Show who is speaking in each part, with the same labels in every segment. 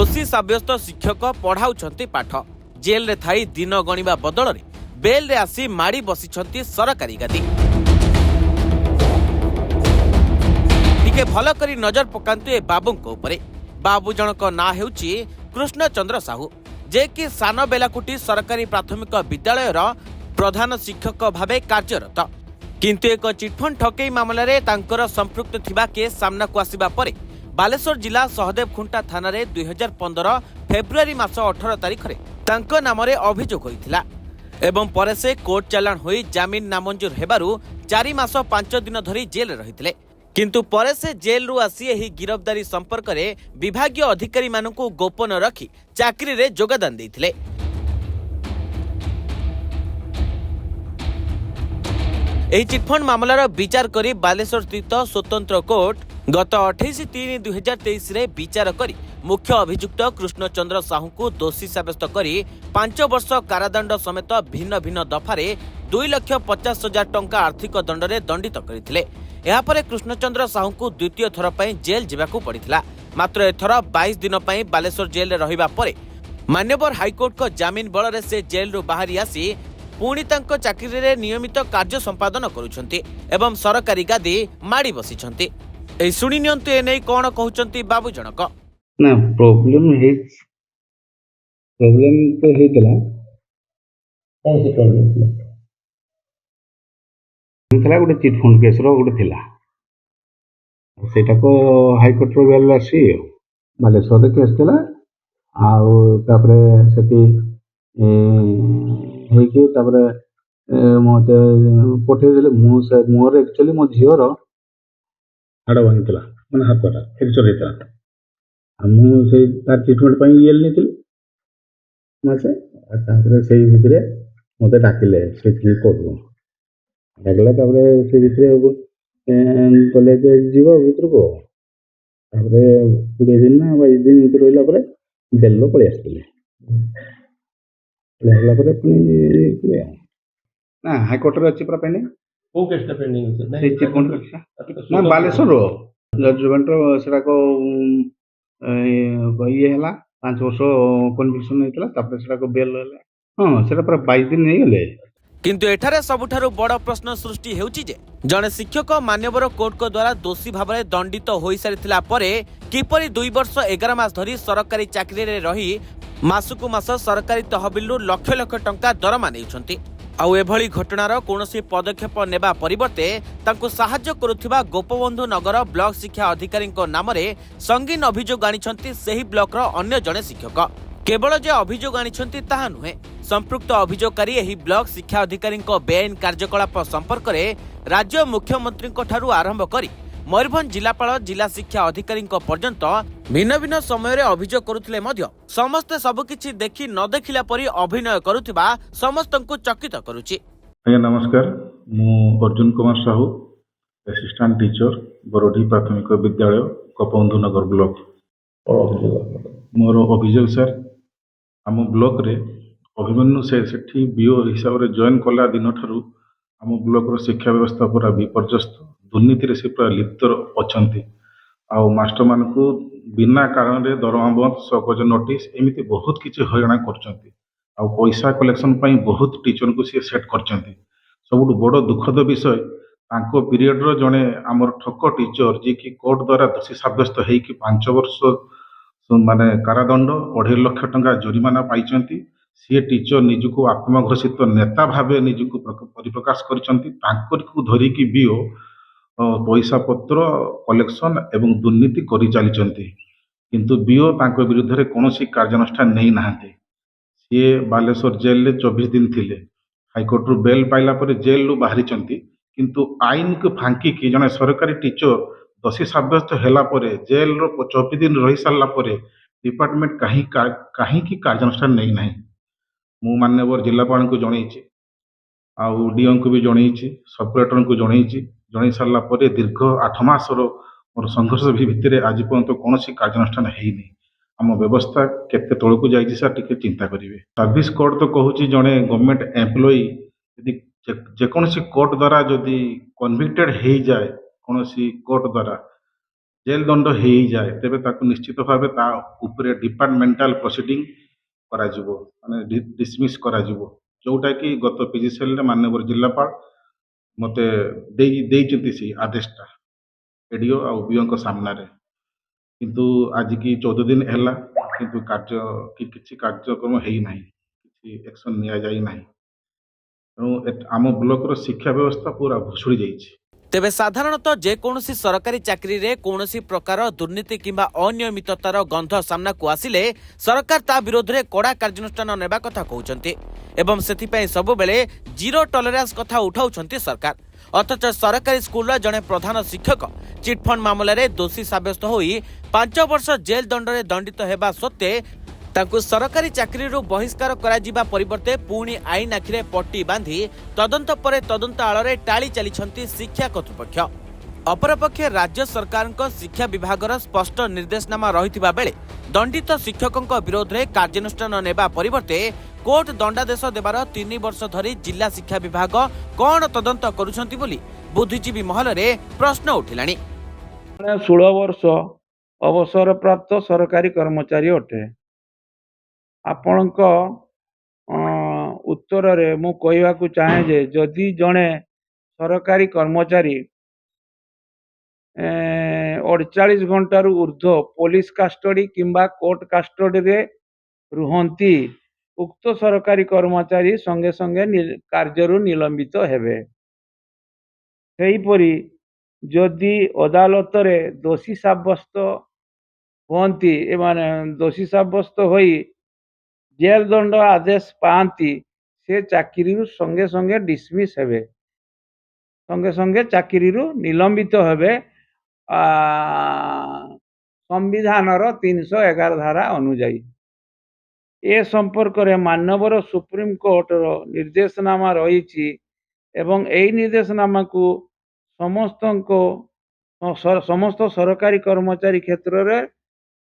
Speaker 1: दोषी सब्यस्त शिक्षक पढ़ाउछंती पाठ जेल रे थाई दिन गणिबा बदल रे बेल रे आसी माड़ी बसिछंती सरकारी गादी। टिके भल करी नजर पकांतु ए बाबूंको उपरे। बाबू जनक ना हेउची कृष्णचंद्र साहू, जे कि सान बेलाकुटी सरकारी प्राथमिक विद्यालय प्रधान शिक्षक भावे कार्यरत, किंतु एक चिटफंड ठकेई मामला रे तांकर संपृक्त थिबा केस सामना को आसीबा परे बालेश्वर जिला सहदेव खुंटा थाना रे 2015 फेब्रुआरी मास 18 तारिख रे तांको नाम रे अभियोग होइथिला एवं परे से कोर्ट चालान होई जामिन नामंजूर हेबारु 4 मास 5 दिन धरी जेल रहिथिले। किंतु परे से जेल रु आसी एही गिरफ्तारी संपर्क रे विभागीय अधिकारी मानकु गोपन रखी चाकरी रे योगदान देथिले। एही चिटफंड मामलार विचार करी बालेश्वर स्थित स्वतंत्र कोर्ट गत 28/3/2023 रे विचार करी मुख्य अभियुक्त कृष्णचंद्र साहू को दोषी साब्यस्त करी 5 वर्ष कारादंड समेत भिन्न भिन्न दफारे 2,50,000 टंका आर्थिक दंड रे दंडित करथिले। एहा परे कृष्णचंद्र साहू को द्वितीय थर पई जेल जिबाकू पड़िथिला। मात्र एथर 22 दिन पई बालेश्वर जेल रे रहिबा परे मान्यवर हाईकोर्ट को जामिन बल रे से जेल रु बाहरी आसी पुणी तांको चाकरी रे नियमित कार्य संपादन करूछंती एवं सरकारी गादी माड़ी बसिछंती। ए सुनि नियंतु ए नै कोन कहउछंती बाबू जनक।
Speaker 2: ना प्रॉब्लम तो हेतला
Speaker 3: कौन सी प्रॉब्लम थी?
Speaker 2: थला गोटे चिट फंड केस रो गोटे थिला सेटा को हाईकोर्ट रो बेल आसी बालेश्वर रे केस थिला आउ तापरे सेठी हे के तापरे मते पठे देले मोर एक्चुअली मो झियो रो हाड़ भांगिला माने हाथटा फ्रैक्चर हेता हमु से तार ट्रीटमेंट पई येल निथिल मासे तापरे सेही भितरे मते डाकिले सेठी कोर्ट डाकला तापरे से भितरे बोले जे जीव भितर को तापरे 20 दिन ना 22 दिन भितर रहला परे बेल्लो पळे आस्तिले रहला परे पुनी ना हाई कोर्ट रे अछि पूरा पेंडिंग
Speaker 3: वो केस का पेंडिंग है
Speaker 2: से चिट फंड ना बालेश्वर रो जजमेंट रो सेरा को ये हला 5 वर्ष कन्विक्शन हेतला तापरे सेरा को बेल हला हां सेरा पूरा 22 दिन नै गेले।
Speaker 1: किंतु एठारे सबुठारु बड़ प्रश्न सृष्टि हेउची जे जने शिक्षक मान्यवर कोर्ट को द्वारा दोषी भाबरे दंडित होई सारिथिला परे किपरि 2 वर्ष 11 मास धरी सरकारी चाकरी रे रही मासुकु मास सरकारी तहबिल लक्ष लक्ष टंका दरमा नेउछंती। आउ एभली घटनार कोनोसी पदक्षेप नेबा परिवर्ते तांको सहाय्य करुथिबा गोपबंधु नगर ब्लॉक शिक्षा अधिकारी नाम रे संगीन अभियोग आनिछंती सेही ब्लॉक रो अन्य जने शिक्षक। केवल जे अभियोग आनिछंती ताहा नुहे, संपृक्त अभियोगकारी एही ब्लॉक शिक्षा अधिकारी बेआईन कार्यकलाप संपर्क में राज्य मुख्यमंत्री ठारू आरंभ करी मयूरभंज जिलापाल जिला शिक्षा अधिकारी पर्यंत भिन्न भिन्न समय अभियोग करुथिले मध्य समस्ते सबकिछि देखि न देखिला परी अभिनय करुथिबा समस्तंकु चकित करुछि।
Speaker 4: नमस्कार, मु अर्जुन कुमार साहू, असिस्टेंट टीचर बरोडी प्राथमिक विद्यालय गोपबंधु नगर ब्लॉक। मोर अभियोग सर आम ब्लॉक रे अभिमन्यु सेठी बीओ हिसाब से जॉइन कला दिन ठारू आम ब्लॉक रो शिक्षा व्यवस्था पूरा विपर्यस्त, दुर्नीति रे से पूरा लिप्त अछंती। आउ मास्टर मान को बिना कारण रे दरमा बंद सकज नोटिस एमिति बहुत किछि हयराना करचंती। आउ पैसा कलेक्शन पई बहुत टीचर को से सेट करचंती। सबुठ बड़ दुखद विषय तांको पीरियड रो जने हमर ठक टीचर जे कि कोर्ट द्वारा दोषी साब्यस्त हेई कि 5 वर्ष माने कारादंड 2.5 लाख टंका जरिमाना पाइचंती। सी टीचर निजुको आत्मघोषित नेता भावे निजुको परिप्रकाश करिसंती। तांकर को धरी कि बीओ पैसा पत्र कलेक्शन एवं दुर्नीति करि चलिचंती, किंतु बीओ तांको विरुद्ध रे कोनोसी कार्यानुष्ठान नै नाहंती। सी बालेश्वर जेल रे 24 दिन थिले, हाईकोर्ट रु बेल पाइला परे जेल रु बाहरी चंती, किंतु आईन को फांकी कि जने सरकारी टीचर दोषी साब्यस्त होला परे जेल रो 24 दिन रही सारला परे डिपार्टमेंट कहीं की कार्यानुष्ठान नै नाही। मु मान्यवर जिलापाल को जणैछि, आउ डीओ को भी जणैछि, सब कलेक्टर को जणैछि। जणै सारला परे दीर्घ 8 मास रो मोर संघर्ष भितरे आज पर्यंत कोनोसी कार्यानुष्ठान हेइनी। आम व्यवस्था केते तळकु जाइछि सर, टिके चिंता करिवे। सर्विस कोड तो कहूछि जणे गवर्नमेंट एम्प्लॉई यदि जेकोनोसी कोर्ट द्वारा जदि कन्विक्टेड हेइ जाय कोनोसी कोर्ट द्वारा ଜେଲ୍ ଦଣ୍ଡ ହେଇଯାଏ ତେବେ ତାକୁ ନିଶ୍ଚିତ ଭାବେ ତା ଉପରେ ଡିପାର୍ଟମେଣ୍ଟାଲ ପ୍ରୋସିଡିଂ କରାଯିବ, ମାନେ ଡିସମିସ୍ କରାଯିବ, ଯୋଉଟାକି ଗତ PGCL ରେ ମାନ୍ୟବର ଜିଲ୍ଲାପାଳ ମୋତେ ଦେଇଛନ୍ତି ସେଇ ଆଦେଶଟା ଏଡିଓ ଆଉ ବିଓଙ୍କ ସାମ୍ନାରେ। କିନ୍ତୁ ଆଜିକି 14 ଦିନ ହେଲା କିନ୍ତୁ କିଛି କାର୍ଯ୍ୟକ୍ରମ ହେଇନାହିଁ, କିଛି ଏକ୍ସନ୍ ନିଆଯାଇ ନାହିଁ। ତେଣୁ ଆମ ବ୍ଲକର ଶିକ୍ଷା ବ୍ୟବସ୍ଥା ପୁରା ଭୁଷୁଡ଼ି ଯାଇଛି।
Speaker 1: ତେବେ ସାଧାରଣତଃ ଯେକୌଣସି ସରକାରୀ ଚାକିରିରେ କୌଣସି ପ୍ରକାର ଦୁର୍ନୀତି କିମ୍ବା ଅନିୟମିତତାର ଗନ୍ଧ ସାମ୍ନାକୁ ଆସିଲେ ସରକାର ତା ବିରୋଧରେ କଡ଼ା କାର୍ଯ୍ୟାନୁଷ୍ଠାନ ନେବା କଥା କହୁଛନ୍ତି ଏବଂ ସେଥିପାଇଁ ସବୁବେଳେ ଜିରୋ ଟଲରାନ୍ସ କଥା ଉଠାଉଛନ୍ତି ସରକାର। ଅଥଚ ସରକାରୀ ସ୍କୁଲର ଜଣେ ପ୍ରଧାନ ଶିକ୍ଷକ ଚିଟଫଣ୍ଡ ମାମଲାରେ ଦୋଷୀ ସାବ୍ୟସ୍ତ ହୋଇ 5 ବର୍ଷ ଜେଲ୍ ଦଣ୍ଡରେ ଦଣ୍ଡିତ ହେବା ସତ୍ତ୍ୱେ ତାଙ୍କୁ ସରକାରୀ ଚାକିରିରୁ ବହିଷ୍କାର କରାଯିବା ପରିବର୍ତ୍ତେ ପୁଣି ଆଇନ ଆଖିରେ ପଟି ବାନ୍ଧି ତଦନ୍ତ ପରେ ତଦନ୍ତ ଆଳରେ ଟାଳି ଚାଲିଛନ୍ତି ଶିକ୍ଷା କର୍ତ୍ତୃପକ୍ଷ। ଅପରପକ୍ଷେ ରାଜ୍ୟ ସରକାରଙ୍କ ଶିକ୍ଷା ବିଭାଗର ସ୍ପଷ୍ଟ ନିର୍ଦ୍ଦେଶନାମା ରହିଥିବା ବେଳେ ଦଣ୍ଡିତ ଶିକ୍ଷକଙ୍କ ବିରୋଧରେ କାର୍ଯ୍ୟାନୁଷ୍ଠାନ ନେବା ପରିବର୍ତ୍ତେ କୋର୍ଟ ଦଣ୍ଡାଦେଶ ଦେବାର 3 ବର୍ଷ ଧରି ଜିଲ୍ଲା ଶିକ୍ଷା ବିଭାଗ କ'ଣ ତଦନ୍ତ କରୁଛନ୍ତି ବୋଲି ବୁଦ୍ଧିଜୀବୀ ମହଲରେ ପ୍ରଶ୍ନ ଉଠିଲାଣି।
Speaker 5: 16 ବର୍ଷ ଅବସରପ୍ରାପ୍ତ ସରକାରୀ କର୍ମଚାରୀ ଅଟେ। ଆପଣଙ୍କ ଉତ୍ତରରେ ମୁଁ କହିବାକୁ ଚାହେଁ ଯେ ଯଦି ଜଣେ ସରକାରୀ କର୍ମଚାରୀ 48 ଘଣ୍ଟାରୁ ଉର୍ଦ୍ଧ୍ୱ ପୋଲିସ କାଷ୍ଟଡି କିମ୍ବା କୋର୍ଟ କାଷ୍ଟଡିରେ ରୁହନ୍ତି, ଉକ୍ତ ସରକାରୀ କର୍ମଚାରୀ ସଙ୍ଗେ ସଙ୍ଗେ କାର୍ଯ୍ୟରୁ ନିଲମ୍ବିତ ହେବେ। ସେହିପରି ଯଦି ଅଦାଲତରେ ଦୋଷୀ ସାବ୍ୟସ୍ତ ହୁଅନ୍ତି, ଏମାନେ ଦୋଷୀ ସାବ୍ୟସ୍ତ ହୋଇ ଜେଲ୍ ଦଣ୍ଡ ଆଦେଶ ପାଆନ୍ତି, ସେ ଚାକିରିରୁ ସଙ୍ଗେ ସଙ୍ଗେ ଡିସମିସ୍ ହେବେ, ସଙ୍ଗେ ସଙ୍ଗେ ଚାକିରିରୁ ନିଲମ୍ବିତ ହେବେ ସମ୍ବିଧାନର 311 ଧାରା ଅନୁଯାୟୀ। ଏ ସମ୍ପର୍କରେ ମାନ୍ୟବର ସୁପ୍ରିମକୋର୍ଟର ନିର୍ଦ୍ଦେଶନାମା ରହିଛି ଏବଂ ଏହି ନିର୍ଦ୍ଦେଶନାମାକୁ ସମସ୍ତ ସରକାରୀ କର୍ମଚାରୀ କ୍ଷେତ୍ରରେ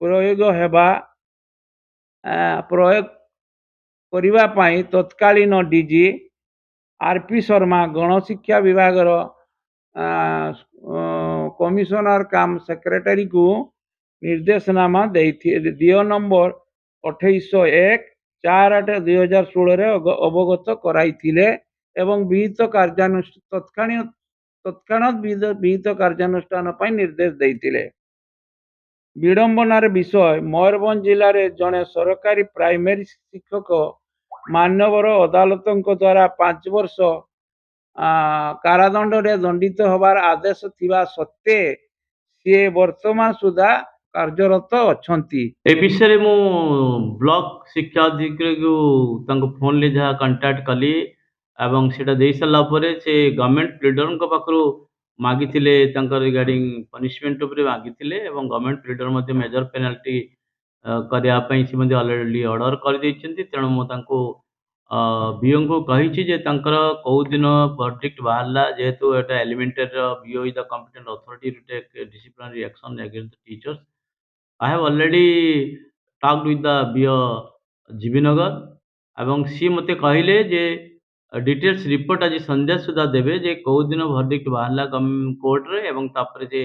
Speaker 5: ପ୍ରୟୋଗ କରିବା ପାଇଁ ତତ୍କାଳୀନ ଡିଜି RP ଶର୍ମା ଗଣଶିକ୍ଷା ବିଭାଗର କମିଶନର କାମ ସେକ୍ରେଟାରୀକୁ ନିର୍ଦ୍ଦେଶନାମା ଦିଅ ନମ୍ବର 2801/4/2016ରେ ଅବଗତ କରାଇଥିଲେ ଏବଂ ତତ୍କ୍ଷଣାତ୍ ବିହିତ କାର୍ଯ୍ୟାନୁଷ୍ଠାନ ପାଇଁ ନିର୍ଦ୍ଦେଶ ଦେଇଥିଲେ। ବିଡ଼ମ୍ବନାର ବିଷୟ, ମୟୂରଭଞ୍ଜ ଜିଲ୍ଲାରେ ଜଣେ ସରକାରୀ ପ୍ରାଇମେରୀ ଶିକ୍ଷକ ମାନ୍ୟବର ଅଦାଲତଙ୍କ ଦ୍ୱାରା 5 ବର୍ଷ କାରାଦଣ୍ଡରେ ଦଣ୍ଡିତ ହେବାର ଆଦେଶ ଥିବା ସତ୍ତ୍ୱେ ସିଏ ବର୍ତ୍ତମାନ ସୁଦ୍ଧା କାର୍ଯ୍ୟରତ ଅଛନ୍ତି।
Speaker 6: ଏ ବିଷୟରେ ମୁଁ ବ୍ଲକ ଶିକ୍ଷା ଅଧିକାରୀକୁ ତାଙ୍କ ଫୋନ୍ରେ ଯାହା କଣ୍ଟାକ୍ଟ କଲି ଏବଂ ସେଇଟା ଦେଇ ସାରିଲା ପରେ ସେ ଗଭର୍ଣ୍ଣମେଣ୍ଟ ପ୍ଲିଡରଙ୍କ ପାଖରୁ ମାଗିଥିଲେ, ତାଙ୍କର ରିଗାର୍ଡିଂ ପନିଶମେଣ୍ଟ ଉପରେ ମାଗିଥିଲେ ଏବଂ ଗଭର୍ଣ୍ଣମେଣ୍ଟ ପ୍ଲିଡର ମଧ୍ୟ ମେଜର ପେନାଲ୍ଟି କରିବା ପାଇଁ ସେ ମଧ୍ୟ ଅଲରେଡ଼ି ଅର୍ଡ଼ର କରିଦେଇଛନ୍ତି। ତେଣୁ ମୁଁ ତାଙ୍କୁ ବିଓଙ୍କୁ କହିଛି ଯେ ତାଙ୍କର କେଉଁ ଦିନ ଭର୍ଡିକ୍ଟ ବାହାରିଲା, ଯେହେତୁ ଏଟା ଏଲିମେଣ୍ଟାରୀର BO is the competent authority to take disciplinary action against the teachers. I have already talked with the BO GB Nagar ଏବଂ सी ମୋତେ କହିଲେ ଯେ ଡିଟେଲ୍ସ ରିପୋର୍ଟ ଆଜି ସନ୍ଧ୍ୟା ସୁଦ୍ଧା ଦେବେ ଯେ କେଉଁ ଦିନ ଭର୍ଡିକ୍ଟ ବାହାରିଲା କୋର୍ଟରେ ଏବଂ ତାପରେ ଯେ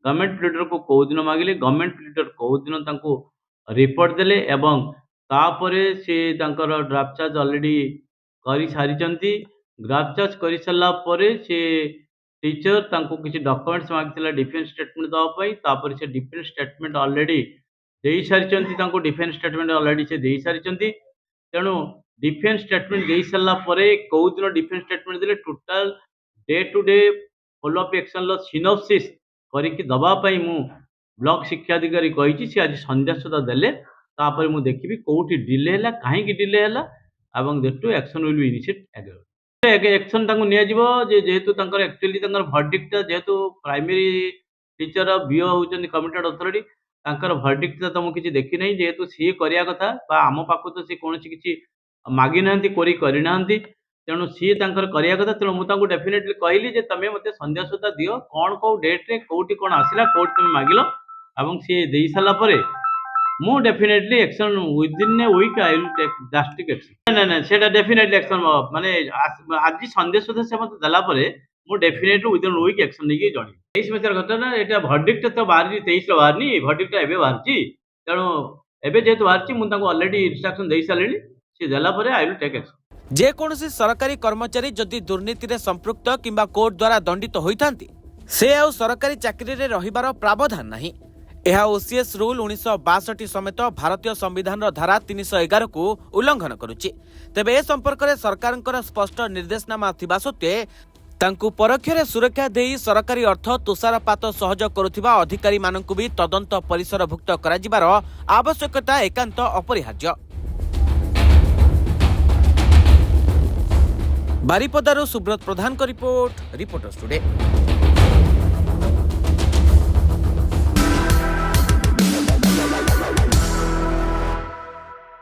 Speaker 6: ଗଭର୍ଣ୍ଣମେଣ୍ଟ ପ୍ଲିଡରକୁ କେଉଁ ଦିନ ମାଗିଲେ, ଗଭର୍ଣ୍ଣମେଣ୍ଟ ପ୍ଲିଡର କେଉଁ ଦିନ ତାଙ୍କୁ ରିପୋର୍ଟ ଦେଲେ ଏବଂ ତାପରେ ସେ ତାଙ୍କର ଡ୍ରାଫ୍ଟ ଚାର୍ଜ ଅଲରେଡ଼ି କରିସାରିଛନ୍ତି। ଡ୍ରାଫ୍ଟ ଚାର୍ଜ କରିସାରିଲା ପରେ ସେ टीचर तांको किसी डॉक्यूमेंट्स मागिଥିଲା डिफेन्स स्टेटमेंट देवा ପାଇଁ, तापर से डिफेन्स स्टेटमेंट ऑलरेडी देई सारिचंती, तांको डिफेन्स स्टेटमेंट ऑलरेडी से देई सारिचंती। तेणु डिफेन्स स्टेटमेंट देई सारला परे कोउ दिन डिफेन्स स्टेटमेंट देले total day to day follow up action लो सिनोप्सिस करिकि दबा पई मु ब्लॉक शिक्षा अधिकारी कहिछि, से आज संध्या सुधा देले तापर मु देखिबि कोउठी डिले हैला, काहे कि डिले हैला एवं that to action will be initiate again. Action तांको निया जिवो जे जेहेतु तांकर एक्चुअली तांकर वर्डिक्ट जेहेतु प्राइमरी टीचर बीओ होउचंदी कमिटेड अथॉरिटी, तांकर वर्डिक्ट त मु किछि देखि नै, जेहेतु सी करिया कथा बा आम पाखु तो सी कोनोसी किछि मागी नांती कोरी करि नांती, तेणु सी तांकर करिया कथा। तेणु मु तांको डेफिनेटली कहली जे तमे मते संध्या सुधा दियो कोन को डेट रे कोउठी कोन आसिला कोर्ट तमे मागिलो एवं सी देई साला परे मु definitely action within a week I will take drastic action. ना सेटा डेफिनेटली एक्शन माने आज संध्या सुधा से मते दला परे ମୁଁ ଡେଫିନେଟଲି ୱିଦିନ୍ ୱିକ୍ ଆକ୍ସନ୍ ନେଇକି ଜଣେଇବି। 23 ମସିହାର ଘଟଣା ଏଇଟା ଭର୍ଡିକ୍ଟ ତ ବାହାରିଛି 23ରେ ବାହାରିନି, ଭର୍ଡିକ୍ଟ ଏବେ ବାହାରିଛି। ତେଣୁ ଏବେ ଯେହେତୁ ବାହାରିଛି ମୁଁ ତାଙ୍କୁ ଅଲରେଡି ଇନଷ୍ଟ୍ରକ୍ସନ ଦେଇ ସାରିଲିଣି, ସେ ଦେଲା ପରେ ଆଇ ୱିଲ୍ ଟେକ୍ ଆକ୍ସନ୍।
Speaker 1: ଯେକୌଣସି ସରକାରୀ କର୍ମଚାରୀ ଯଦି ଦୁର୍ନୀତିରେ ସମ୍ପୃକ୍ତ କିମ୍ବା କୋର୍ଟ ଦ୍ୱାରା ଦଣ୍ଡିତ ହୋଇଥାନ୍ତି ସେ ଆଉ ସରକାରୀ ଚାକିରିରେ ରହିବାର ପ୍ରାବଧାନ ନାହିଁ। ଏହା ଓସିଏସ୍ ରୁଲ୍ 1962 ସमेତ ଭାରତୀୟ ସମ୍ବିଧାନର ଧାରା 311 କୁ ଉଲ୍ଲଂଘନ କରୁଛି। ତେବେ ଏ ସମ୍ପର୍କରେ ସରକାରଙ୍କର ସ୍ପଷ୍ଟ ନିର୍ଦ୍ଦେଶନାମା ଥିବା ସତ୍ତ୍ୱେ ତାଙ୍କୁ ପରୋକ୍ଷରେ ସୁରକ୍ଷା ଦେଇ ସରକାରୀ ଅର୍ଥ ତୁଷାରପାତ ସହଯୋଗ କରୁଥିବା ଅଧିକାରୀମାନଙ୍କୁ ବି ତଦନ୍ତ ପରିସରଭୁକ୍ତ କରାଯିବାର ଆବଶ୍ୟକତା ଏକାନ୍ତ ଅପରିହାର୍ଯ୍ୟ। ବାରିପଦାରୁ ସୁବ୍ରତ ପ୍ରଧାନଙ୍କ ରିପୋର୍ଟ, ରିପୋର୍ଟର୍ସ ଟୁଡେ।